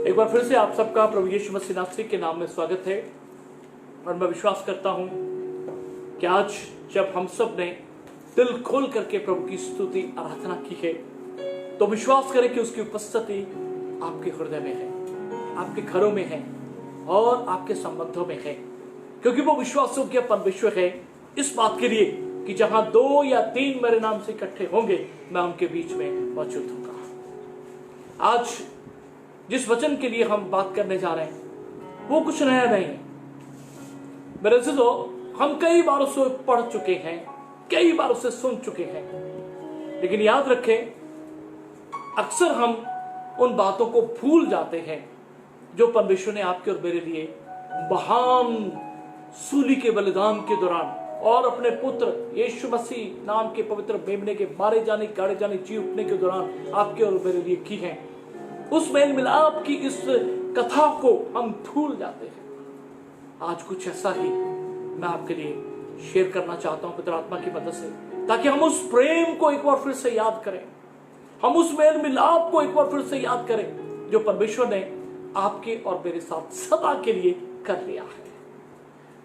एक बार फिर से आप सबका प्रभु यीशु मसीह नासरी के नाम में स्वागत है। और मैं विश्वास करता हूं कि आज जब हम सब ने दिल खोल करके प्रभु की स्तुति आराधना की है तो विश्वास करें कि उसकी उपस्थिति आपके हृदय में है, आपके घरों में है और आपके संबंधों में है, क्योंकि वो विश्वासयोग्य परमेश्वर है इस बात के लिए कि जहां 2 या 3 मेरे नाम से इकट्ठे होंगे मैं उनके बीच में मौजूद होऊंगा। आज जिस वचन के लिए हम बात करने जा रहे हैं वो कुछ नया नहीं है मेरे अज़ीज़ों। हम कई बार उसे पढ़ चुके हैं, कई बार उसे सुन चुके हैं, लेकिन याद रखें अक्सर हम उन बातों को भूल जाते हैं जो परमेश्वर ने आपके और मेरे लिए महान सूली के बलिदान के दौरान और अपने पुत्र यीशु मसीह नाम के पवित्र मेमने के मारे जाने, गाड़े जाने, जी उठने के दौरान आपके और मेरे लिए की है। उस मेल मिलाप की इस कथा को हम भूल जाते हैं। आज कुछ ऐसा ही मैं आपके लिए शेयर करना चाहता हूं पवित्र आत्मा की मदद से, ताकि हम उस प्रेम को एक बार फिर से याद करें, हम उस मेल मिलाप को एक बार फिर से याद करें जो परमेश्वर ने आपके और मेरे साथ सदा के लिए कर लिया है।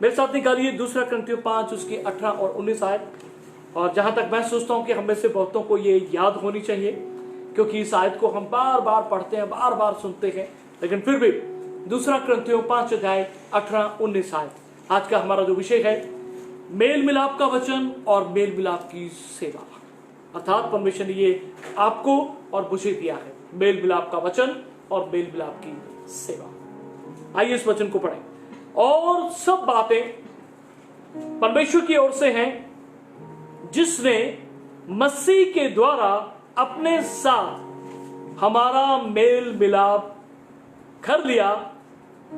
मेरे साथ निकालिए 2 कुरिन्थियों 5 उसकी 18 और 19 आयत। और जहां तक मैं सोचता हूं कि हम में से बहुतों को ये याद होनी चाहिए, क्योंकि इस आयत को हम बार बार पढ़ते हैं, बार बार सुनते हैं, लेकिन फिर भी 2 कुरिन्थियों 5 अध्याय 18-19 आयत। आज का हमारा जो विषय है, मेल मिलाप का वचन और मेल मिलाप की सेवा। अर्थात परमेश्वर ने ये आपको और मुझे दिया है, मेल मिलाप का वचन और मेल मिलाप की सेवा। आइए इस वचन को पढ़ें। और सब बातें परमेश्वर की ओर से हैं, जिसने मसीह के द्वारा अपने साथ हमारा मेल मिलाप कर लिया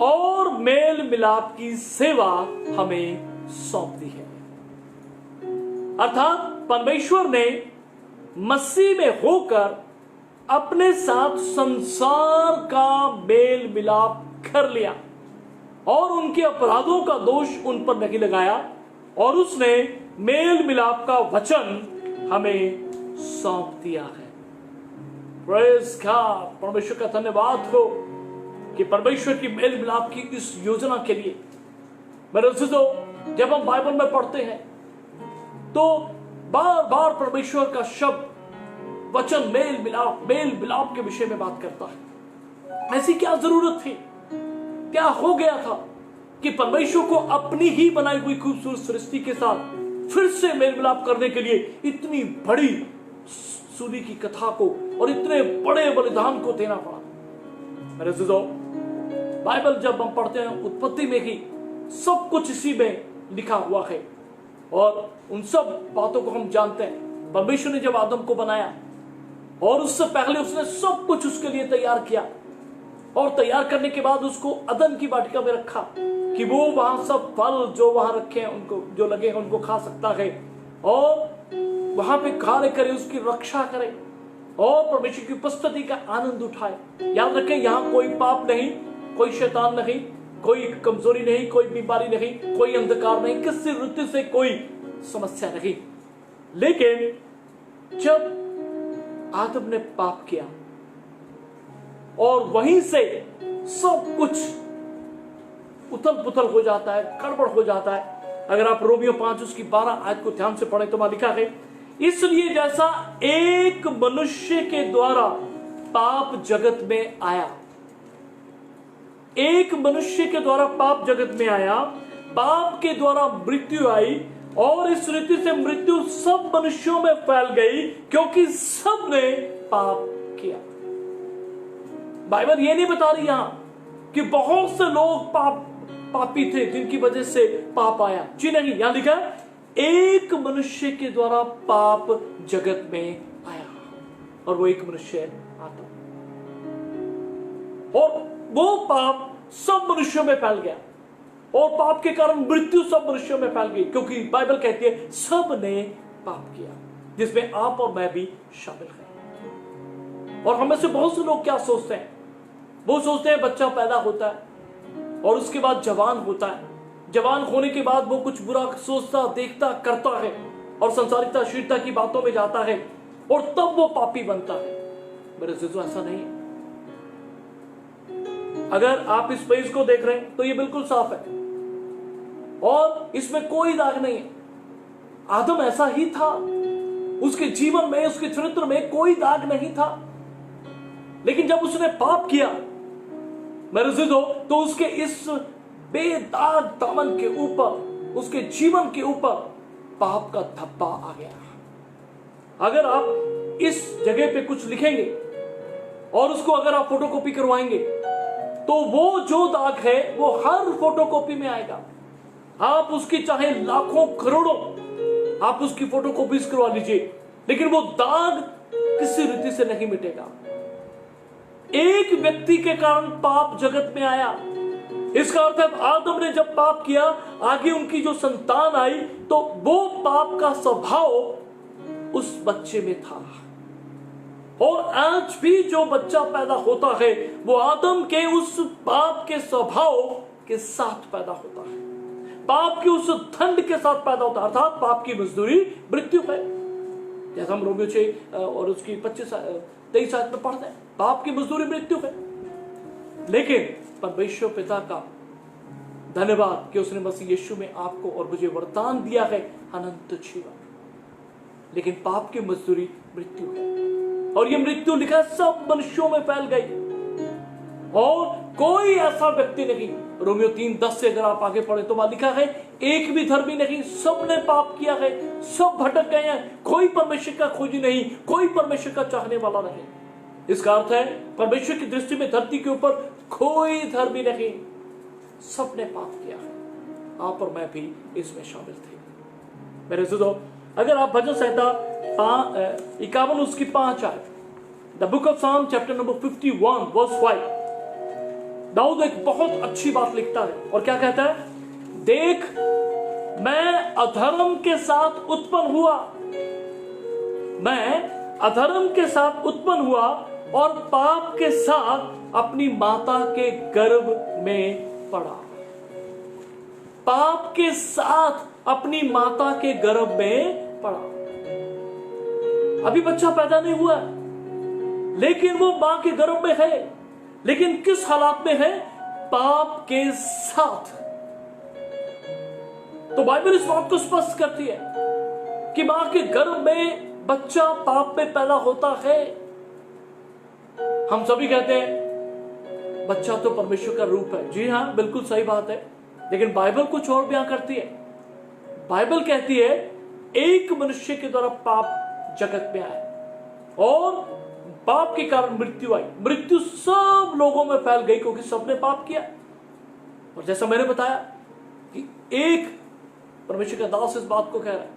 और मेल मिलाप की सेवा हमें सौंप दी है। अर्थात परमेश्वर ने मसीह में होकर अपने साथ संसार का मेल मिलाप कर लिया और उनके अपराधों का दोष उन पर नहीं लगाया, और उसने मेल मिलाप का वचन हमें सौंप दिया है। प्रेज़ गॉड, परमेश्वर का धन्यवाद हो कि परमेश्वर की मेल मिलाप की इस योजना के लिए। मेरे दोस्तों, जब हम बाइबल में पढ़ते हैं तो बार बार परमेश्वर का शब्द वचन मेल मिलाप के विषय में बात करता है। ऐसी क्या जरूरत थी, क्या हो गया था कि परमेश्वर को अपनी ही बनाई हुई खूबसूरत सृष्टि के साथ फिर से मेल मिलाप करने के लिए इतनी बड़ी सूली की कथा को और इतने बड़े बलिदान को देना पड़ा। मेरे दोस्तों, बाइबल जब हम पढ़ते हैं, उत्पत्ति में ही सब कुछ इसी में लिखा हुआ है और उन सब बातों को हम जानते हैं। परमेश्वर ने जब आदम को बनाया और उससे पहले उसने सब कुछ उसके लिए तैयार किया, और तैयार करने के बाद उसको अदन की वाटिका में रखा कि वो वहां सब फल जो वहां रखे हैं, उनको जो लगे हैं उनको खा सकता है और वहां पे कार्य करे, उसकी रक्षा करे और परमेश्वर की उपस्थिति का आनंद उठाए। याद रखें, यहां कोई पाप नहीं, कोई शैतान नहीं, कोई कमजोरी नहीं, कोई बीमारी नहीं, कोई अंधकार नहीं, किसी ऋतु से कोई समस्या नहीं। लेकिन जब आदम ने पाप किया और वहीं से सब कुछ उथल पुथल हो जाता है, गड़बड़ हो जाता है। अगर आप रोमियो 5 उसकी 12 आयत को ध्यान से पढ़ें तो वहां लिखा है, इसलिए जैसा एक मनुष्य के द्वारा पाप जगत में आया, एक मनुष्य के द्वारा पाप जगत में आया, पाप के द्वारा मृत्यु आई, और इस रीति से मृत्यु सब मनुष्यों में फैल गई क्योंकि सब ने पाप किया। बाइबल ये नहीं बता रही यहां कि बहुत से लोग पापी थे जिनकी वजह से पाप आया। जी नहीं, यहां लिखा एक मनुष्य के द्वारा पाप जगत में आया, और वो एक मनुष्य आदम, और वो पाप सब मनुष्यों में फैल गया और पाप के कारण मृत्यु सब मनुष्यों में फैल गई, क्योंकि बाइबल कहती है सब ने पाप किया, जिसमें आप और मैं भी शामिल हैं। और हमें से बहुत से लोग क्या सोचते हैं, वो सोचते हैं बच्चा पैदा होता है और उसके बाद जवान होता है, जवान होने के बाद वो कुछ बुरा सोचता, देखता, करता है और संसारिकता शीलता की बातों में जाता है और तब वो पापी बनता है। मेरे दोस्तों, ऐसा नहीं है। अगर आप इस पेज को देख रहे हैं तो ये बिल्कुल साफ है और इसमें कोई दाग नहीं है। आदम ऐसा ही था, उसके जीवन में, उसके चरित्र में कोई दाग नहीं था। लेकिन जब उसने पाप किया मेरे दोस्तों, तो उसके इस बेदाग दामन के ऊपर, उसके जीवन के ऊपर पाप का धब्बा आ गया। अगर आप इस जगह पे कुछ लिखेंगे और उसको अगर आप फोटोकॉपी करवाएंगे तो वो जो दाग है वो हर फोटोकॉपी में आएगा। आप उसकी चाहे लाखों करोड़ों आप उसकी फोटोकॉपीज करवा लीजिए, लेकिन वो दाग किसी रीति से नहीं मिटेगा। एक व्यक्ति के कारण पाप जगत में आया, इसका अर्थ है आदम ने जब पाप किया, आगे उनकी जो संतान आई तो वो पाप का स्वभाव उस बच्चे में था। और आज भी जो बच्चा पैदा होता है वो आदम के उस पाप के स्वभाव के साथ पैदा होता है। पाप की उस दंड के साथ पैदा होता है, अर्थात पाप की मजदूरी मृत्यु है। जैसा हम रोमियो 6 और उसकी 23 आयत में पढ़ते हैं, पाप की मजदूरी मृत्यु है। लेकिन परमेश्वर पिता का धन्यवाद कि उसने मसीह यीशु में आपको और मुझे वरदान दिया है अनंत जीवन। लेकिन पाप की मजदूरी मृत्यु है, और ये मृत्यु लिखा सब मनुष्यों में फैल गई और कोई ऐसा व्यक्ति नहीं। रोमियो 3:10 से अगर आप आगे पढ़े तो वहां लिखा है, एक भी धर्मी नहीं, सबने पाप किया है, सब भटक गए हैं, कोई परमेश्वर का खोजी नहीं, कोई परमेश्वर का चाहने वाला नहीं। इसका अर्थ है परमेश्वर की दृष्टि में धरती के ऊपर कोई धर्मी नहीं, सबने पाप किया है। आप और मैं भी इसमें शामिल थे। मेरे दोस्तों, अगर आप भजन संहिता 51 उसकी 5 आए, द बुक ऑफ साम चैप्टर नंबर 51 वर्स 5, दाऊद एक बहुत अच्छी बात लिखता है और क्या कहता है, देख मैं अधर्म के साथ उत्पन्न हुआ, मैं अधर्म के साथ उत्पन्न हुआ और पाप के साथ अपनी माता के गर्भ में पड़ा। पाप के साथ अपनी माता के गर्भ में पड़ा। अभी बच्चा पैदा नहीं हुआ लेकिन वो मां के गर्भ में है, लेकिन किस हालात में है, पाप के साथ। तो बाइबल इस बात को स्पष्ट करती है कि मां के गर्भ में बच्चा पाप में पैदा होता है। हम सभी कहते हैं बच्चा तो परमेश्वर का रूप है। जी हां, बिल्कुल सही बात है, लेकिन बाइबल कुछ और बयां करती है। बाइबल कहती है एक मनुष्य के द्वारा पाप जगत में आया और पाप के कारण मृत्यु आई। मृत्यु सब लोगों में फैल गई क्योंकि सबने पाप किया। और जैसा मैंने बताया कि एक परमेश्वर का दास इस बात को कह रहा है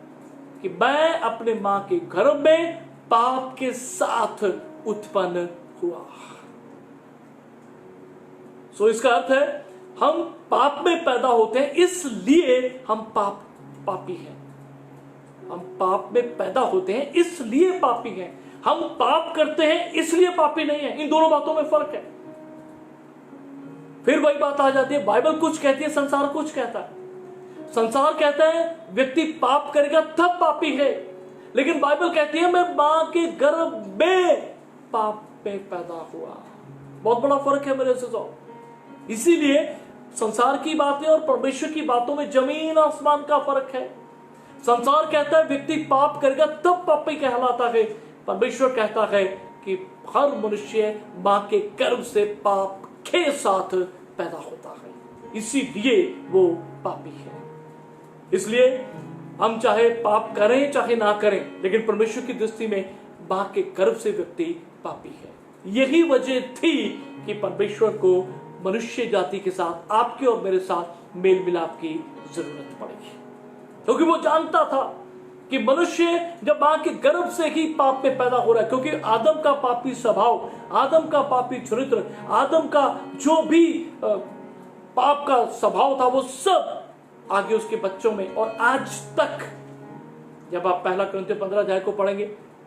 कि मैं अपने मां के गर्भ में पाप के साथ उत्पन्न हुआ। सो इसका अर्थ है हम पाप में पैदा होते हैं, इसलिए हम पापी हैं। हम पाप में पैदा होते हैं इसलिए पापी हैं। हम पाप करते हैं इसलिए पापी नहीं है। इन दोनों बातों में फर्क है। फिर वही बात आ जाती है, बाइबल कुछ कहती है, संसार कुछ कहता है। संसार कहता है व्यक्ति पाप करेगा तब पापी है, लेकिन बाइबल कहती है मैं मां के गर्भ में पाप में पैदा हुआ। बहुत बड़ा फर्क है मेरे से। इसीलिए संसार की बातें और परमेश्वर की बातों में जमीन आसमान का फर्क है। संसार कहता है व्यक्ति पाप करेगा तब पापी कहलाता है, परमेश्वर कहता है कि हर मनुष्य मां के गर्भ से पाप के साथ पैदा होता है, इसीलिए वो पापी है। इसलिए हम चाहे पाप करें चाहे ना करें, लेकिन परमेश्वर की दृष्टि में मां के गर्भ से व्यक्ति पापी है। यही वजह थी कि परमेश्वर को मनुष्य जाति के साथ, आपके और मेरे साथ मेल मिलाप की जरूरत पड़ेगी, क्योंकि वो जानता था कि मनुष्य जब मां के गर्भ से ही पाप में पैदा हो रहा है, क्योंकि आदम का पापी स्वभाव, आदम का पापी चरित्र, आदम का जो भी पाप का स्वभाव था वो सब आगे उसके बच्चों में और आज तक। जब आप पहला कुरिन्थियों 15 अध्याय को पढ़ेंगे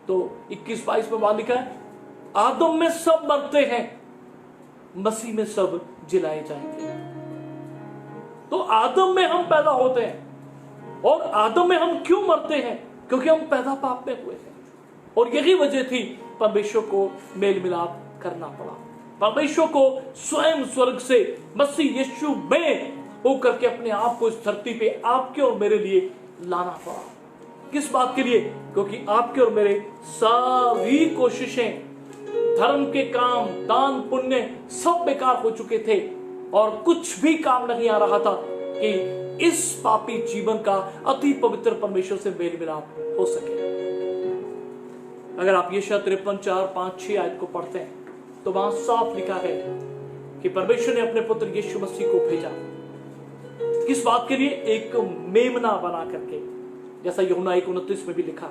तो 21-22 में वहां लिखा है, आदम में सब मरते हैं, मसीह में सब जिलाए जाएंगे। तो आदम में हम पैदा होते हैं, और आदम में हम क्यों मरते हैं? क्योंकि हम पैदा पाप में हुए हैं। और यही वजह थी परमेश्वर को मेल मिलाप करना पड़ा। परमेश्वर को स्वयं स्वर्ग से मसीह यीशु में होकर के अपने आप को इस धरती पे आपके और मेरे लिए लाना पड़ा। किस बात के लिए? क्योंकि आपके और मेरे सारी कोशिशें, धर्म के काम, दान पुण्य सब बेकार हो चुके थे और कुछ भी काम नहीं आ रहा था कि इस पापी जीवन का अति पवित्र परमेश्वर से मेल मिलाप हो सके। अगर आप यशायाह 53:4-5-6 आयत को पढ़ते हैं तो वहां साफ लिखा है कि परमेश्वर ने अपने पुत्र यीशु मसीह को भेजा। किस बात के लिए? एक मेमना बना करके, जैसा यूहन्ना 1:29 में भी लिखा,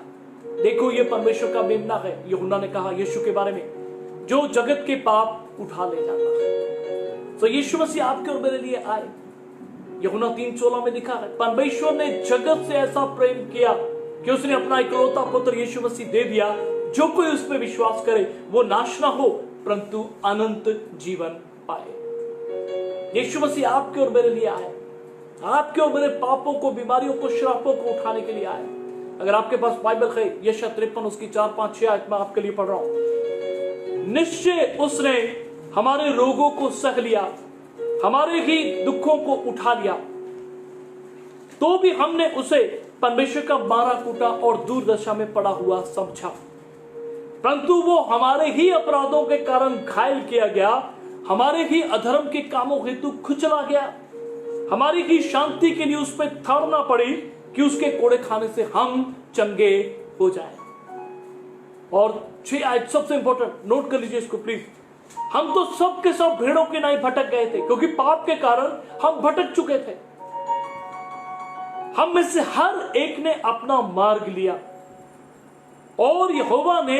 देखो ये परमेश्वर का मेमना है। यूहन्ना ने कहा यीशु के बारे में, जो जगत के पाप उठा ले जाता है। तो यीशु मसीह आपके और मेरे लिए आए। यूहन्ना 3:16 में लिखा है, परमेश्वर ने जगत से ऐसा प्रेम किया कि उसने अपना इकलौता पुत्र यीशु मसीह दे दिया, जो कोई उस पर विश्वास करे वो नाश ना हो परंतु अनंत जीवन पाए। यीशु मसीह आपके और मेरे लिए आए आपके और मेरे पापों को, बीमारियों को, श्रापों को उठाने के लिए आया। अगर आपके पास बाइबल है, यशायाह 53 उसकी 4, 5, 6 आयत मैं आपके लिए पढ़ रहा हूं। निश्चय उसने हमारे रोगों को सह लिया, हमारे ही दुखों को उठा लिया, तो भी हमने उसे परमेश्वर का मारा कूटा और दूर दशा में पड़ा हुआ समझा। परंतु वो हमारे ही अपराधों के कारण घायल किया गया, हमारे ही अधर्म के कामों हेतु कुचला गया। हमारी ही शांति के लिए उस पर थाड़ना पड़ी कि उसके कोड़े खाने से हम चंगे हो जाए। और 6 आयत सबसे इंपॉर्टेंट, नोट कर लीजिए इसको प्लीज। हम तो सब के सब भेड़ों के नाई भटक गए थे, क्योंकि पाप के कारण हम भटक चुके थे। हम में से हर एक ने अपना मार्ग लिया और यहोवा ने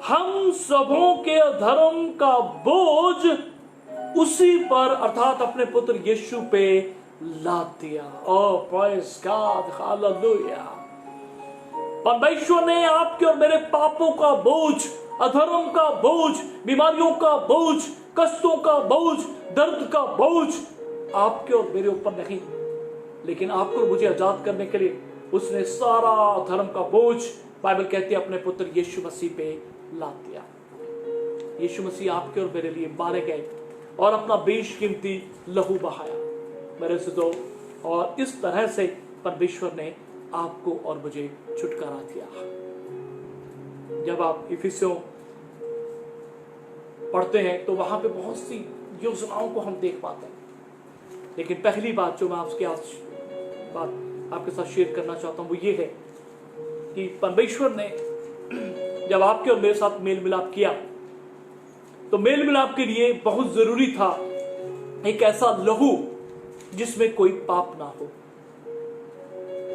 हम सबों के धर्म का बोझ उसी पर अर्थात अपने पुत्र यीशु पे लाद दिया। ओह प्रेज़ गॉड, हालेलुया। परमेश्वर ने आपके और मेरे पापों का बोझ, अधर्म का बोझ, बीमारियों का बोझ, कष्टों का बोझ, दर्द का बोझ आपके और मेरे ऊपर नहीं, लेकिन आपको और मुझे आजाद करने के लिए उसने सारा धर्म का बोझ, बाइबल कहती है, अपने पुत्र यीशु मसीह पे लाद दिया। यीशु मसीह आपके और मेरे लिए मारे गए और अपना बेशकीमती लहू बहाया मेरे से दो, और इस तरह से परमेश्वर ने आपको और मुझे छुटकारा दिया। जब आप इफिसियों पढ़ते हैं तो वहां पे बहुत सी योजनाओं को हम देख पाते हैं, लेकिन पहली बात जो मैं आपके साथ शेयर करना चाहता हूं वो ये है कि परमेश्वर ने जब आपके और मेरे साथ मेल मिलाप किया तो मेल मिलाप के लिए बहुत जरूरी था एक ऐसा लहू जिसमें कोई पाप ना हो,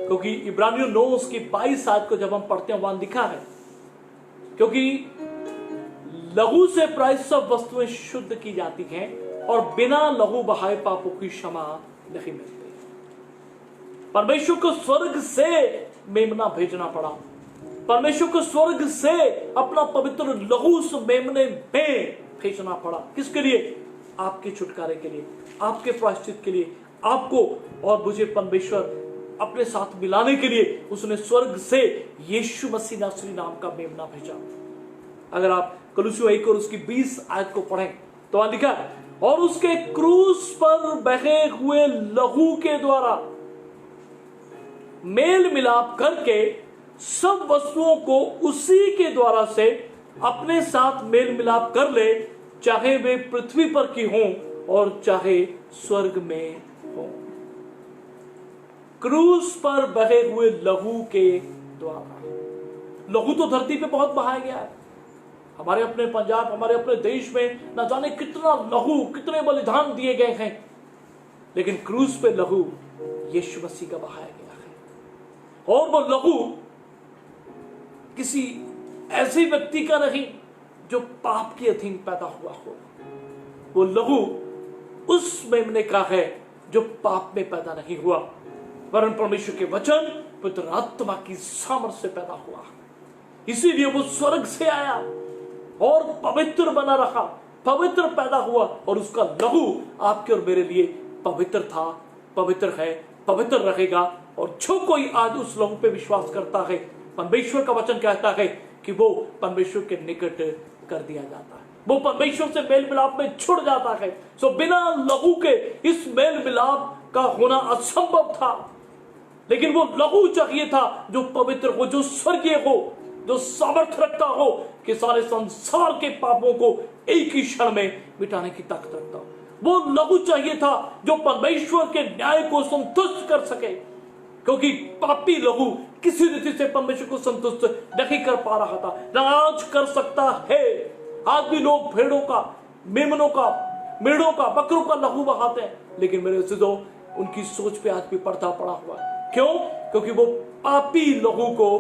क्योंकि इब्रानियों 9 उसकी 22 आयत को जब हम पढ़ते हैं वहां लिखा है, क्योंकि लहू से प्राय सब वस्तुएं शुद्ध की जाती हैं और बिना लहू बहाए पापों की क्षमा नहीं मिलती। परमेश्वर को स्वर्ग से मेमना भेजना पड़ा, परमेश्वर को स्वर्ग से अपना पवित्र लहू उस मेमने में भेजना पड़ा। किसके लिए? आपके छुटकारे के लिए, आपके प्रायश्चित के लिए, आपको और मुझे परमेश्वर अपने साथ मिलाने के लिए उसने स्वर्ग से यीशु मसीह नासरी नाम का मेमना भेजा। अगर आप कलुसियों 1 और उसकी 20 आयत को पढ़ें तो वहां लिखा है, और उसके क्रूस पर बहे हुए लहू के द्वारा मेल मिलाप करके सब वस्तुओं को उसी के द्वारा से अपने साथ मेल मिलाप कर ले, चाहे वे पृथ्वी पर की हों और चाहे स्वर्ग में हों। क्रूस पर बहे हुए लहू के द्वारा। लहू तो धरती पे बहुत बहाया गया है, हमारे अपने पंजाब, हमारे अपने देश में न जाने कितना लहू, कितने बलिदान दिए गए हैं, लेकिन क्रूस पे लहू यीशु मसीह का बहाया गया है। और वो लहू किसी ऐसे व्यक्ति का नहीं जो पाप के अधीन पैदा हुआ हो, वो लहू उस मेमने का है जो पाप में पैदा नहीं हुआ, वरन परमेश्वर के वचन पवित्र आत्मा की सामर्थ्य से पैदा हुआ। इसीलिए वो स्वर्ग से आया और पवित्र बना रहा, पवित्र पैदा हुआ, और उसका लहू आपके और मेरे लिए पवित्र था, पवित्र है, पवित्र रहेगा। और जो कोई आज उस लहू पे विश्वास करता है, परमेश्वर का वचन कहता है कि वो परमेश्वर के निकट कर दिया जाता है, वो परमेश्वर से मेल मिलाप में छुड़ जाता है। सो बिना लहू के इस मेल मिलाप का होना असंभव था, लेकिन वो लहू चाहिए था जो पवित्र हो, जो स्वर्गीय हो, जो सामर्थ्य रखता हो कि सारे संसार के पापों को एक ही क्षण में मिटाने की ताकत रखता हो। वो लहू चाहिए था जो परमेश्वर के न्याय को संतुष्ट कर सके, क्योंकि पापी लहू किसी रीति से परमेश्वर को संतुष्ट नहीं कर पा रहा था, न आज कर सकता है। आज भी लोग भेड़ों का, मेमनों का, मेढ़ों का, बकरों का लहू बहाते हैं, लेकिन मेरे अज़ीज़ों उनकी सोच पे आज भी पर्दा पड़ा हुआ है। क्यों? क्योंकि वो पापी लहू को,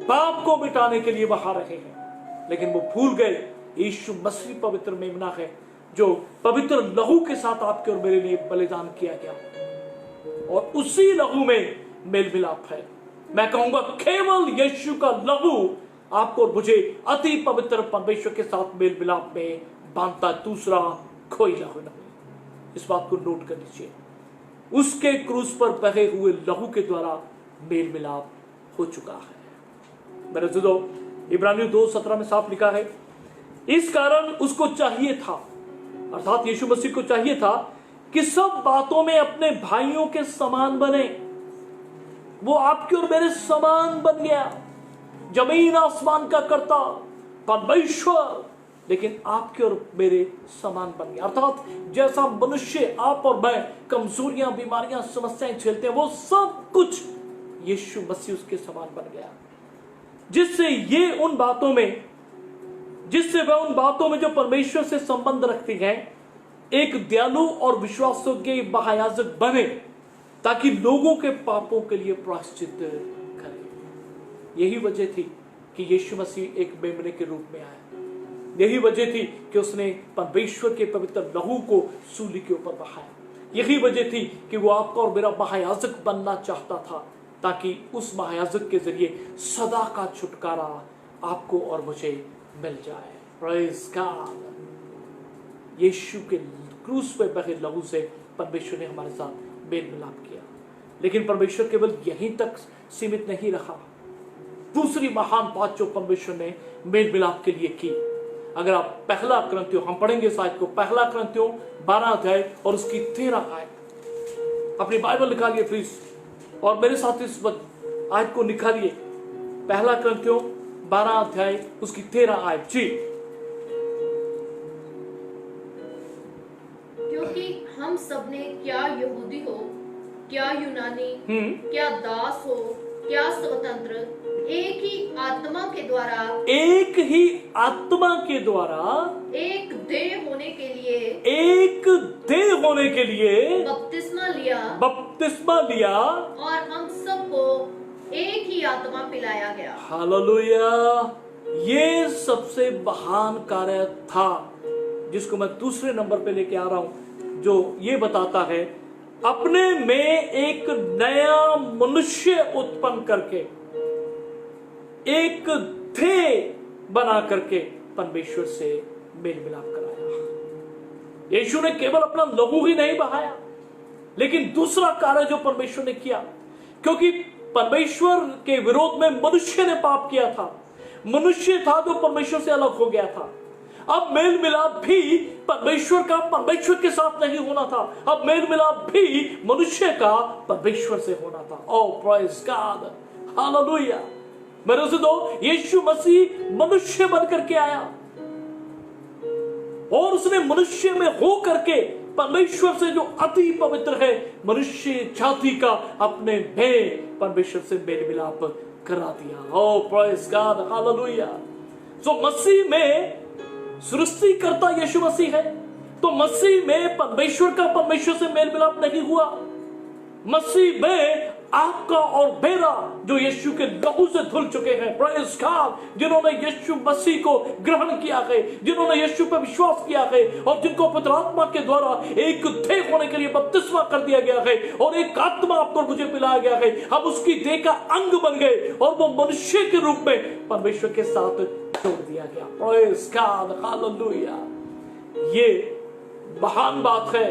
पाप को मिटाने के लिए बहा रहे हैं, लेकिन वो भूल गए यीशु मसीह पवित्र मेमना है जो पवित्र लहू के साथ आपके और मेरे लिए बलिदान किया गया, और उसी लहू में मेल मिलाप है। मैं कहूंगा केवल यीशु का लहू आपको और मुझे अति पवित्र परमेश्वर के साथ मेल मिलाप में बांधता, दूसरा कोई लहू नहीं। इस बात को नोट कर लीजिए। उसके क्रूस पर बहे हुए लहू के द्वारा मेल मिलाप हो चुका है। मेरे अज़ीज़ों, इब्रानियों 2:17 में साफ लिखा है, इस कारण उसको चाहिए था, अर्थात यीशु मसीह को चाहिए था कि सब बातों में अपने भाइयों के समान बने। वो आपके और मेरे समान बन गया, जमीन आसमान का कर्ता परमेश्वर, लेकिन आपके और मेरे समान बन गया। अर्थात जैसा मनुष्य आप और मैं कमजोरियां, बीमारियां, समस्याएं झेलते हैं, वो सब कुछ यीशु मसीह उसके समान बन गया, जिससे वह उन बातों में जो परमेश्वर से संबंध रखती हैं एक दयालु और विश्वासयोग्य महायाजक बने, ताकि लोगों के पापों के लिए प्रायश्चित करे। यही वजह थी कि यीशु मसीह एक मेमने के रूप में आया। यही वजह थी कि उसने परमेश्वर के पवित्र लहू को सूली के ऊपर बहाया। यही वजह थी कि वो आपका और मेरा महायाजक बनना चाहता था, ताकि उस महायाजक के जरिए सदा का छुटकारा आपको और मुझे मिल जाए। Praise God. यीशु के क्रूस पे बहे लहू से परमेश्वर ने हमारे साथ मेल मिलाप किया। लेकिन परमेश्वर केवल यहीं तक सीमित नहीं रहा। दूसरी महान बात जो परमेश्वर ने मेल मिलाप के लिए की, अगर आप पहला कुरिन्थियों, हम पढ़ेंगे शायद को, पहला कुरिन्थियों 12 अध्याय और उसकी 13 आयत। अपनी बाइबल निकालिए प्लीज और मेरे साथ इस आयत को निकालिए। पहला कुरिन्थियों 12 अध्याय उसकी 13 आयत। जी, क्योंकि हम सबने, क्या यहूदी हो, क्या यूनानी, क्या दास हो, क्या स्वतंत्र, एक ही आत्मा के द्वारा एक देह होने के लिए बपतिस्मा लिया और हम सबको एक ही आत्मा पिलाया गया। हालेलुया। ये सबसे महान कार्य था जिसको मैं दूसरे नंबर पे लेके आ रहा हूं, जो ये बताता है अपने में एक नया मनुष्य उत्पन्न करके, एक देह बना करके परमेश्वर से मेल मिलाप कराया। यीशु ने केवल अपना लहू ही नहीं बहाया, लेकिन दूसरा कार्य जो परमेश्वर ने किया, क्योंकि परमेश्वर के विरोध में मनुष्य ने पाप किया था, मनुष्य था जो परमेश्वर से अलग हो गया था। अब मेल मिलाप भी परमेश्वर का परमेश्वर के साथ नहीं होना था, अब मेल मिलाप भी मनुष्य का परमेश्वर से होना था। ओह प्रेज़ गॉड, हालेलुया। मेरे दोस्तों, यीशु मसीह मनुष्य बनकर के आया और उसने मनुष्य में हो करके परमेश्वर से जो अति पवित्र है मनुष्य जाति का, अपने में परमेश्वर से मेल मिलाप करा दिया। ओह प्रेज़ गॉड, हालेलुया। तो मसीह में सृष्टिकर्ता यीशु मसीह है, तो मसीह में परमेश्वर का परमेश्वर से मेल मिलाप नहीं हुआ। मसीह में आपका और मेरा जो यीशु के लहू से धुल चुके हैं, प्रेज़ गॉड, जिन्होंने यीशु मसीह को ग्रहण किया है, जिन्होंने यीशु पर विश्वास किया है और जिनको पवित्र आत्मा के द्वारा एक देह होने के लिए बपतिस्मा कर दिया गया है और एक आत्मा आपको मुझे पिलाया गया है, हम उसकी देह का अंग बन गए और वो मनुष्य के रूप में परमेश्वर के साथ जोड़ दिया गया। Praise God, hallelujah. ये महान बात है,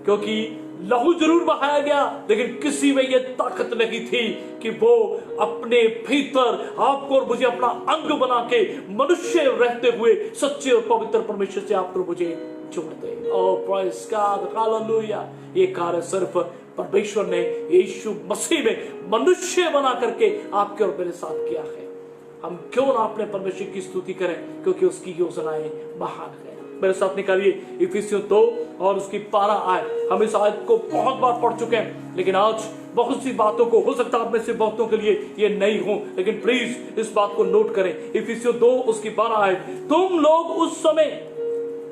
क्योंकि लहू जरूर बहाया गया, लेकिन किसी में यह ताकत नहीं थी कि वो अपने भीतर आपको और मुझे अपना अंग बना के मनुष्य रहते हुए सच्चे और पवित्र परमेश्वर से आपको मुझे जोड़ दे। ओह प्रेज़ गॉड, हालेलुया। ये कार्य सिर्फ परमेश्वर ने यीशु मसीह में मनुष्य बना करके आपके और मेरे साथ किया है। हम क्यों ना अपने परमेश्वर की स्तुति करें, क्योंकि उसकी योजनाएं महान है। मेरे साथ निकालिए इफिसियों 2 और उसकी 12 आयत। हम इस आयत को बहुत बार पढ़ चुके हैं, लेकिन आज बहुत सी बातों को, हो सकता है आप में से बहुतों के लिए ये नई हो, लेकिन प्लीज इस बात को नोट करें। इफिसियों 2 उसकी 12 आयत। तुम लोग उस समय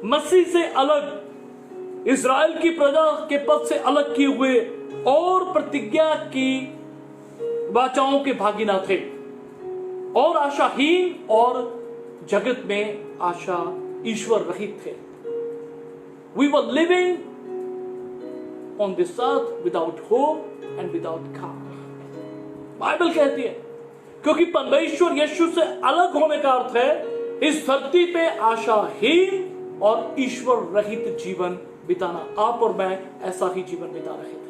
मसीह से अलग, इजराइल की प्रजा के पद से अलग किए हुए और प्रतिज्ञा की वाचाओं के भागी ना थे और आशाहीन और जगत में आशा ईश्वर रहित थे। We were living on this earth without hope and without God. Bible कहती है, क्योंकि परमेश्वर यीशु से अलग होने का अर्थ है इस धरती पे आशाहीन और ईश्वर रहित जीवन बिताना। आप और मैं ऐसा ही जीवन बिता रहे थे।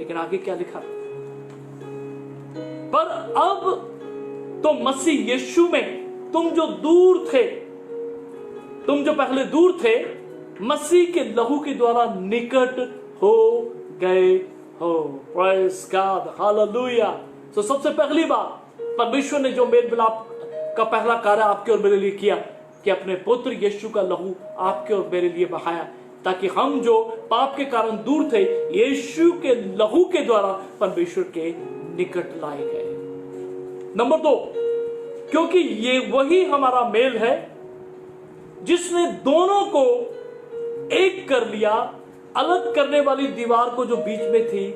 लेकिन आगे क्या लिखा, पर अब तो मसीह यीशु में तुम जो दूर थे, तुम जो पहले दूर थे, मसीह के लहू के द्वारा निकट हो गए हो। Praise God, hallelujah. तो सबसे पहली बात, परमेश्वर ने जो मेल मिलाप का पहला कार्य आपके और मेरे लिए किया कि अपने पुत्र यीशु का लहू आपके और मेरे लिए बहाया, ताकि हम जो पाप के कारण दूर थे, यीशु के लहू के द्वारा परमेश्वर के निकट लाए गए। नंबर 2, क्योंकि ये वही हमारा मेल है जिसने दोनों को एक कर लिया, अलग करने वाली दीवार को जो बीच में थी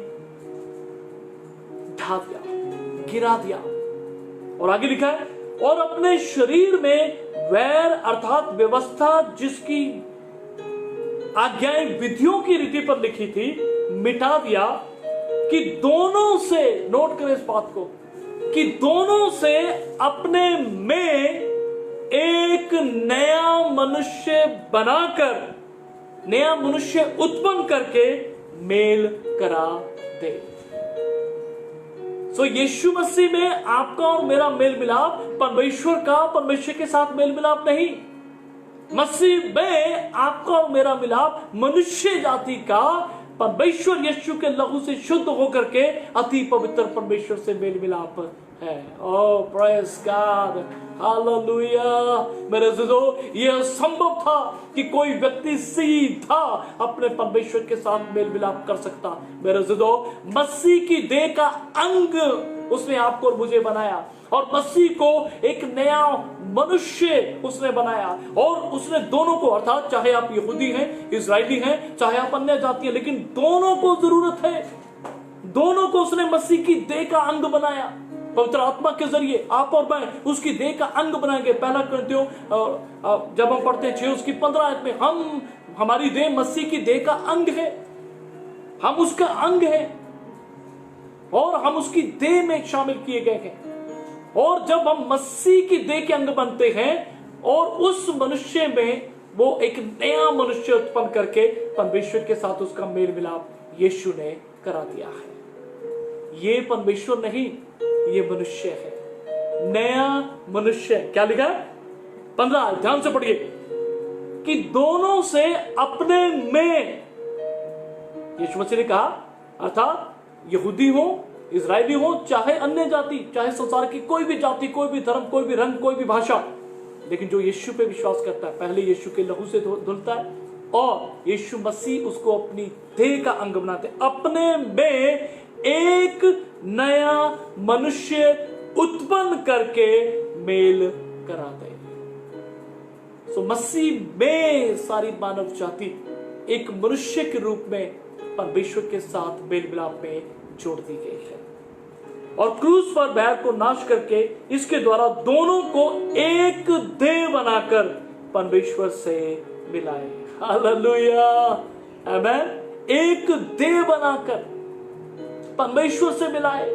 ढा दिया, गिरा दिया। और आगे लिखा है, और अपने शरीर में वैर अर्थात व्यवस्था जिसकी आज्ञाएं विधियों की रीति पर लिखी थी, मिटा दिया, कि दोनों से, नोट करें इस बात को, कि दोनों से अपने में एक नया मनुष्य बनाकर, नया मनुष्य उत्पन्न करके मेल करा दे। सो यीशु मसीह में आपका और मेरा मेल मिलाप परमेश्वर का परमेश्वर के साथ मेल मिलाप नहीं, मसीह में आपका और मेरा मिलाप मनुष्य जाति का परमेश्वर यीशु के लहू से शुद्ध होकर के अति पवित्र परमेश्वर से मेल मिलाप है। ओह प्रेज़ गॉड, हालेलुया। मेरे अज़ीज़ों, यह संभव था कि कोई व्यक्ति सीधा अपने परमेश्वर के साथ मेल मिलाप कर सकता। मेरे अज़ीज़ों, मसीह की देह का अंग उसने आपको और मुझे बनाया, और मसीह को एक नया मनुष्य उसने बनाया, और उसने दोनों को, अर्थात चाहे आप यहूदी हैं, इजरायली हैं, चाहे आप अन्य जाति हैं, लेकिन दोनों को जरूरत है, दोनों को उसने मसीह की देह का अंग बनाया। पवित्र आत्मा के जरिए आप और मैं उसकी देह का अंग बनाएंगे। पहला कुरिन्थियों जब हम पढ़ते हैं 6:15 में, हमारी देह मसीह की देह का अंग है, हम उसका अंग है, और हम उसकी देह में शामिल किए गए हैं। और जब हम मसीह की देह के अंग बनते हैं, और उस मनुष्य में वो एक नया मनुष्य उत्पन्न करके परमेश्वर के साथ उसका मेल मिलाप यीशु ने करा दिया है। ये परमेश्वर नहीं, ये मनुष्य है, नया मनुष्य। क्या लिखा है 15, ध्यान से पढ़िए, कि दोनों से अपने में, यीशु मसीह ने कहा, अर्थात यहूदी हो, इजरायली हो, चाहे अन्य जाति, चाहे संसार की कोई भी जाति, कोई भी धर्म, कोई भी रंग, कोई भी भाषा, लेकिन जो यीशु पे विश्वास करता है, पहले यीशु के लहू से धुलता है, और यीशु मसीह उसको अपनी देह का अंग बनाते, अपने में एक नया मनुष्य उत्पन्न करके मेल कराते। सो मसीह में सारी मानव जाति एक मनुष्य के रूप में परमेश्वर के साथ मेल मिलाप में जोड़ दी गई है, और क्रूस पर बैर को नाश करके इसके द्वारा दोनों को एक देह बनाकर परमेश्वर से मिलाए। हालेलुया, आमेन। एक देह बनाकर परमेश्वर से मिलाए,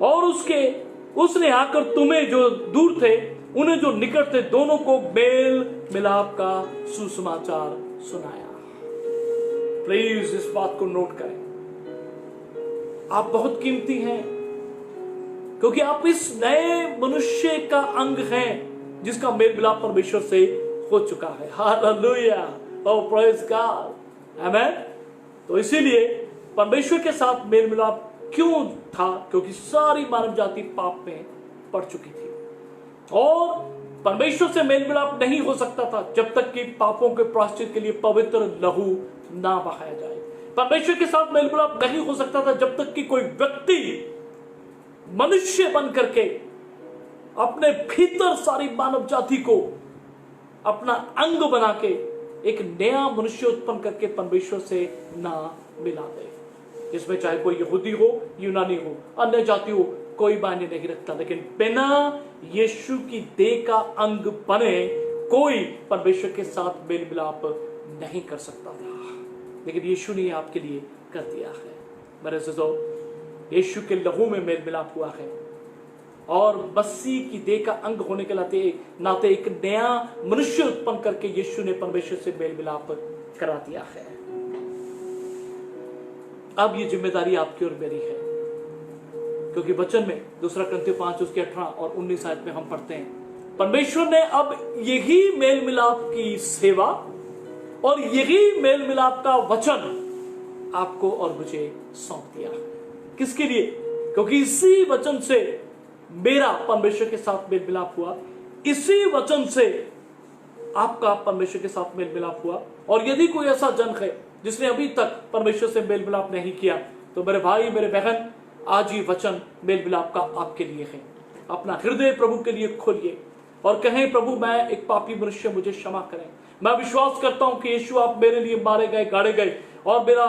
और उसने आकर तुम्हें जो दूर थे, उन्हें जो निकट थे, दोनों को मेल मिलाप का सुसमाचार सुनाया। प्लीज इस बात को नोट करें, आप बहुत कीमती हैं, क्योंकि आप इस नए मनुष्य का अंग हैं जिसका मेल मिलाप परमेश्वर से हो चुका है। हालेलुया, ओह प्रेज़ गॉड, आमेन। तो इसीलिए परमेश्वर के साथ मेल मिलाप क्यों था? क्योंकि सारी मानव जाति पाप में पड़ चुकी थी, और परमेश्वर से मेल मिलाप नहीं हो सकता था जब तक कि पापों के प्रायश्चित के लिए पवित्र लहू ना बहाया जाए। परमेश्वर के साथ मेल मिलाप नहीं हो सकता था जब तक कि कोई व्यक्ति मनुष्य बन करके अपने भीतर सारी मानव जाति को अपना अंग बना के एक नया मनुष्य उत्पन्न करके परमेश्वर से ना मिला दे, जिसमें चाहे कोई यहूदी हो, यूनानी हो, अन्य जाति हो, कोई मायने नहीं रखता। लेकिन बिना यीशु की देह का अंग बने कोई परमेश्वर के साथ मेल मिलाप नहीं कर सकता था, लेकिन यीशु ने आपके लिए कर दिया है। मेरे अज़ीज़ों, यीशु के लहू में मेल मिलाप हुआ है, और मसीह की देह का अंग होने के नाते एक नया मनुष्य उत्पन्न करके यीशु ने परमेश्वर से मेल मिलाप करा दिया है। अब ये जिम्मेदारी आपकी और मेरी है, क्योंकि वचन में 2 कुरिन्थियों 5 उसके 18 और 19 आयत में हम पढ़ते हैं, परमेश्वर ने अब यही मेल मिलाप की सेवा और यही मेल मिलाप का वचन आपको और मुझे सौंप दिया। किसके लिए? क्योंकि इसी वचन से मेरा परमेश्वर के साथ मेल मिलाप हुआ, इसी वचन से आपका परमेश्वर के साथ मेल मिलाप हुआ। और यदि कोई ऐसा जन है जिसने अभी तक परमेश्वर से मेल मिलाप नहीं किया, तो मेरे भाई मेरे बहन, आज ये वचन मेल मिलाप का आपके लिए है। अपना हृदय प्रभु के लिए खोलिए और कहें, प्रभु मैं एक पापी मनुष्य, मुझे क्षमा करें। मैं विश्वास करता हूं कि यीशु आप मेरे लिए मारे गए, गाड़े गए और मेरा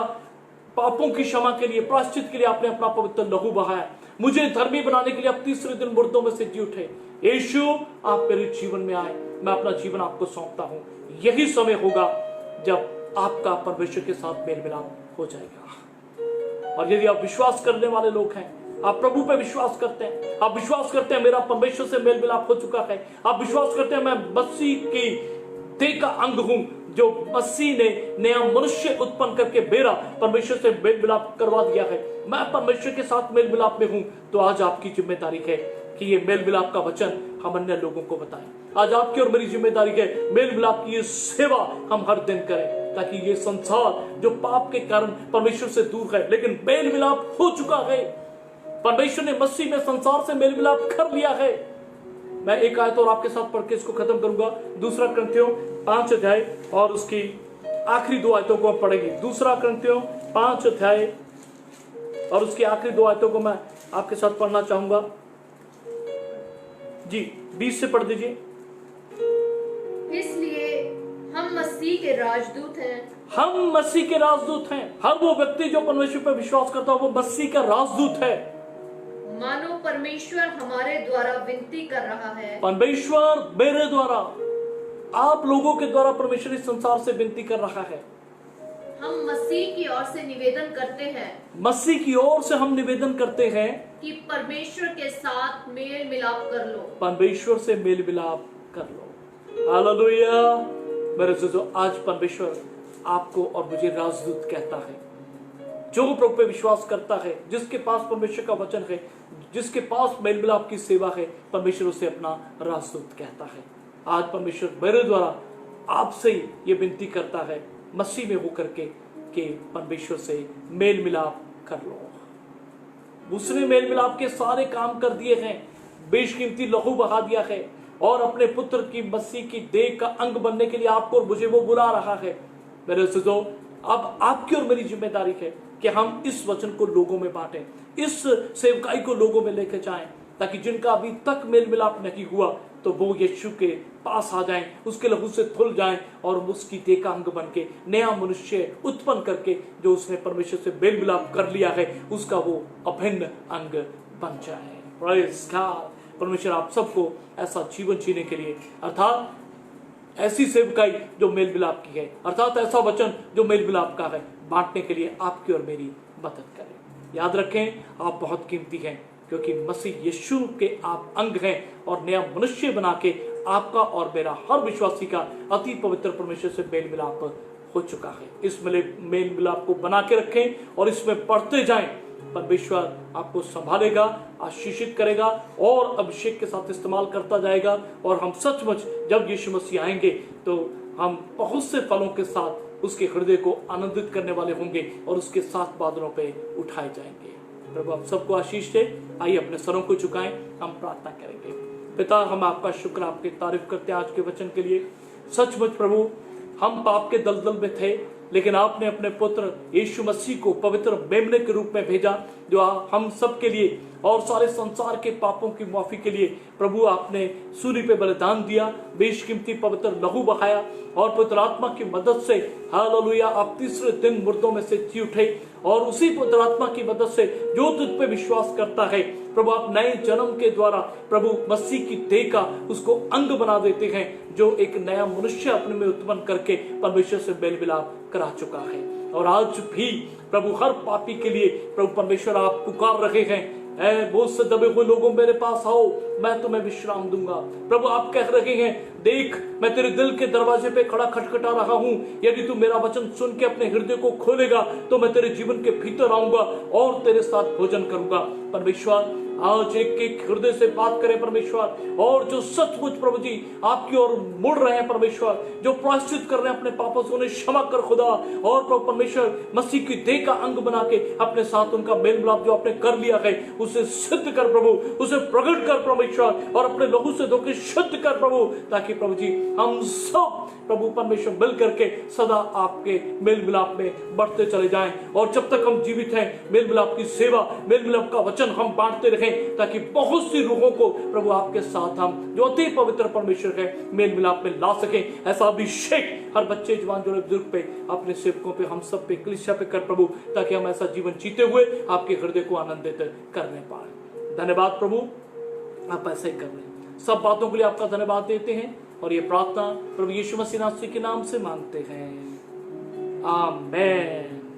पापों की क्षमा के लिए, प्रायश्चित के लिए आपने अपना पवित्र लहू बहाया। मुझे धर्मी बनाने के लिए आप तीसरे दिन मुर्दों में से जी उठे। यीशु आप मेरे जीवन में आए, मैं अपना जीवन आपको सौंपता हूं। यही समय होगा जब आपका परमेश्वर के साथ मेल मिलाप हो जाएगा। और यदि आप विश्वास करने वाले लोग हैं, आप प्रभु पे विश्वास करते हैं, आप विश्वास करते हैं मेरा परमेश्वर से मेल मिलाप हो चुका है, आप विश्वास करते हैं मैं मसीह की देह का अंग हूं, जो मसीह ने नया मनुष्य उत्पन्न करके मेरा परमेश्वर से मेल मिलाप करवा दिया है, मैं परमेश्वर के साथ मेल मिलाप में हूं, तो आज आपकी जिम्मेदारी है कि ये मेल मिलाप का वचन हम अन्य लोगों को बताएं। आज आपकी और मेरी जिम्मेदारी है मेल मिलाप की ये सेवा हम हर दिन करें, ताकि ये संसार जो पाप के कारण परमेश्वर से दूर है, लेकिन मेल मिलाप हो चुका है, परमेश्वर ने मसीह में संसार से मेल मिलाप कर लिया है। मैं एक आयत और आपके साथ पढ़ के इसको खत्म करूंगा। 2 कुरिन्थियों 5 अध्याय और उसकी आखिरी 2 आयतों को हम पढ़ेंगे। 2 कुरिन्थियों 5 अध्याय और उसकी आखिरी 2 आयतों को मैं आपके साथ पढ़ना चाहूंगा। जी 20 से पढ़ दीजिए। इसलिए हम मसीह के राजदूत हैं। हम मसीह के राजदूत हैं। हर वो व्यक्ति जो परमेश्वर पर विश्वास करता है वो मसीह का राजदूत है। मानो परमेश्वर हमारे द्वारा विनती कर रहा है। परमेश्वर मेरे द्वारा, आप लोगों के द्वारा परमेश्वर इस संसार से विनती कर रहा है। हम मसीह की ओर से निवेदन करते हैं, मसीह की ओर से हम निवेदन करते हैं कि परमेश्वर के साथ मेल मिलाप कर लो। परमेश्वर से मेल मिलाप कर लो। हालेलुया। मेरे दोस्तों, आज परमेश्वर आपको और मुझे राजदूत कहता है। जो प्रभु पे विश्वास करता है, जिसके पास परमेश्वर का वचन है, जिसके पास मेल मिलाप की सेवा है, परमेश्वर उसे अपना राजदूत कहता है। आज परमेश्वर मेरे द्वारा आपसे ये विनती करता है, मसीह में होकर के, कि परमेश्वर से मेल मिलाप कर लो। उसने मेल मिलाप के सारे काम कर दिए हैं, बेशकीमती लहू बहा दिया है और अपने पुत्र की मसीह की देह का अंग बनने के लिए आपको और मुझे वो बुला रहा है। मेरे दोस्तों, अब आपकी और मेरी जिम्मेदारी है कि हम इस वचन को लोगों में बांटें, इस सेवकाई को लोगों में लेकर जाएं, ताकि जिनका अभी तक मेल मिलाप नहीं हुआ तो वो यीशु के पास आ जाएं, उसके लहू से धुल जाएं और उसकी देह का अंग बन के नया मनुष्य उत्पन्न करके, जो उसने परमेश्वर से मेल मिलाप कर लिया है, उसका वो अभिन्न अंग बन जाए। Praise God. परमेश्वर आप सबको ऐसा जीवन जीने के लिए, अर्थात ऐसी सेवकाई जो मेल मिलाप की है, अर्थात ऐसा वचन जो मेल मिलाप का है, बांटने के लिए आपकी और मेरी मदद करें। याद रखें, आप बहुत कीमती हैं, क्योंकि मसीह यीशु के आप अंग हैं और नया मनुष्य बना के आपका और मेरा हर विश्वासी का अति पवित्र परमेश्वर से मेल मिलाप हो चुका है। इस मेल मिलाप को बना के रखें और इसमें पढ़ते जाएं। परमेश्वर आपको संभालेगा, आशीषित करेगा और अभिषेक के साथ इस्तेमाल करता जाएगा। और हम सचमुच जब यीशु मसीह आएंगे तो हम बहुत से फलों के साथ उसके हृदय को आनंदित करने वाले होंगे और उसके साथ बादलों पे उठाए जाएंगे। प्रभु आप सबको आशीष दे। आइए अपने सरों को झुकाएं, हम प्रार्थना करेंगे। पिता, हम आपका शुक्र, आपकी तारीफ करते हैं आज के वचन के लिए। सचमुच प्रभु, हम पाप के दलदल में थे, लेकिन आपने अपने पुत्र यीशु मसीह को पवित्र मेमने के रूप में भेजा, जो हम सब के लिए और सारे संसार के पापों की माफी के लिए प्रभु आपने सूली पे बलिदान दिया, बेशकीमती पवित्र लहू बहाया और पवित्र आत्मा की मदद से हालेलुया आप तीसरे दिन मुर्दों में से जी उठे। और उसी पवित्र आत्मा की मदद से जो तुझ पे विश्वास करता है प्रभु, आप नए जन्म के द्वारा प्रभु मसीह की देह का उसको अंग बना देते हैं, जो एक नया मनुष्य अपने में उत्पन्न करके परमेश्वर से मेल मिलाप करा चुका है। और आज भी प्रभु हर पापी के लिए प्रभु परमेश्वर आप पुकार रहे हैं ऐ बोझ से दबे हुए लोगों मेरे पास आओ, मैं तुम्हें विश्राम दूंगा। प्रभु आप कह रहे हैं, देख मैं तेरे दिल के दरवाजे पे खड़ा खटखटा रहा हूं, यदि तू मेरा वचन सुन के अपने हृदय को खोलेगा तो मैं तेरे जीवन के भीतर आऊंगा और तेरे साथ भोजन करूंगा। परमेश्वर आज एक एक हृदय से बात करें परमेश्वर, और जो सचमुच प्रभु जी आपकी ओर मुड़ रहे हैं परमेश्वर, जो प्रायश्चित कर रहे हैं अपने पापों से, उन्हें क्षमा कर खुदा। और प्रभु परमेश्वर मसीह की देह का अंग बना के अपने साथ उनका मेल मिलाप जो आपने कर लिया है उसे सिद्ध कर प्रभु, उसे प्रकट कर परमेश्वर, और अपने लहू से धोके शुद्ध कर प्रभु, ताकि प्रभु जी हम सब प्रभु परमेश्वर मिल करके सदा आपके मेल मिलाप में बढ़ते चले जाएं। और जब तक हम जीवित हैं मेल मिलाप की सेवा, मेल मिलाप का वचन हम बांटते रहें, ताकि बहुत सी रूहों को प्रभु आपके साथ हम जो अति पवित्र परमेश्वर है मेल मिलाप में ला सकें। ऐसा अभिषेक हर बच्चे जवान जो बुजुर्ग पे, अपने सेवकों पे, हम सब पे, कलीसिया पे कर प्रभु, ताकि हम ऐसा जीवन जीते हुए आपके हृदय को आनंदित करने पाए। धन्यवाद प्रभु, आप ऐसे ही कर रहे हैं। सब बातों के लिए आपका धन्यवाद देते हैं और ये प्रार्थना प्रभु यीशु मसीह के नाम से मांगते हैं, आमीन।